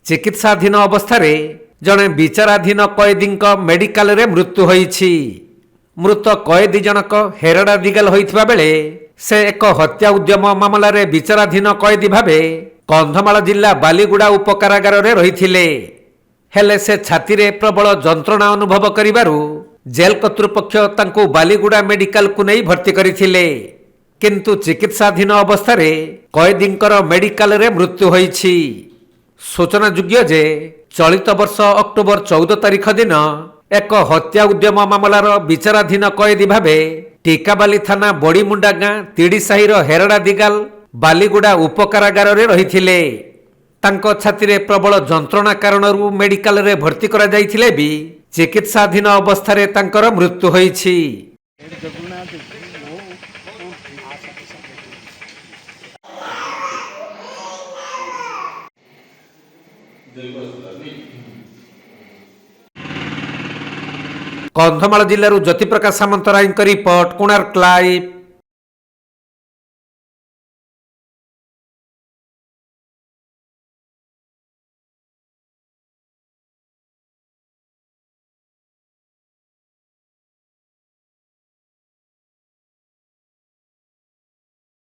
ଚିକିତ୍ସାଧୀନ ଅବସ୍ଥାରେ ଜଣେ ବିଚାରାଧୀନ କଏଦୀଙ୍କ ମେଡିକାଲରେ ମୃତ୍ୟୁ ହୋଇଛି। ମୃତ କଏଦୀ ଜଣକ ହେରଡ଼ା ଦିଗାଲ ହୋଇଥିବା ବେଳେ ସେ ଏକ ହତ୍ୟା ଉଦ୍ୟମ ମାମଲାରେ ବିଚାରାଧୀନ କଏଦୀ ଭାବେ କନ୍ଧମାଳ ଜିଲ୍ଲା ବାଲିଗୁଡ଼ା ଉପକାରାଗାରରେ ରହିଥିଲେ। ହେଲେ ସେ ଛାତିରେ ପ୍ରବଳ ଯନ୍ତ୍ରଣା ଅନୁଭବ କରିବାରୁ ଜେଲ୍ କର୍ତ୍ତୃପକ୍ଷ ତାଙ୍କୁ ବାଲିଗୁଡ଼ା ମେଡିକାଲକୁ ନେଇ ଭର୍ତ୍ତି କରିଥିଲେ। କିନ୍ତୁ ଚିକିତ୍ସାଧୀନ ଅବସ୍ଥାରେ କଏଦୀଙ୍କର ମେଡିକାଲରେ ମୃତ୍ୟୁ ହୋଇଛି। ସୂଚନାଯୋଗ୍ୟ ଯେ ଚଳିତ ବର୍ଷ ଅକ୍ଟୋବର 14 ତାରିଖ ଦିନ ଏକ ହତ୍ୟା ଉଦ୍ୟମ ମାମଲାର ବିଚାରାଧୀନ କଏଦୀ ଭାବେ ଟିକାବାଲି ଥାନା ବଡ଼ିମୁଣ୍ଡା ଗାଁ ତିଡ଼ିସାହିର ହେରଡ଼ା ଦିଗାଲ ବାଲିଗୁଡ଼ା ଉପକାରାଗାରରେ ରହିଥିଲେ। ତାଙ୍କ ଛାତିରେ ପ୍ରବଳ ଯନ୍ତ୍ରଣା କାରଣରୁ ମେଡିକାଲରେ ଭର୍ତ୍ତି କରାଯାଇଥିଲେ ବି ଚିକିତ୍ସାଧୀନ ଅବସ୍ଥାରେ ତାଙ୍କର ମୃତ୍ୟୁ ହୋଇଛି। କନ୍ଧମାଳ ଜିଲ୍ଲାରୁ ଜ୍ୟୋତିପ୍ରକାଶ ସାମନ୍ତରାୟଙ୍କ ରିପୋର୍ଟ, କୋଣାର୍କ ଲାଇଭ୍।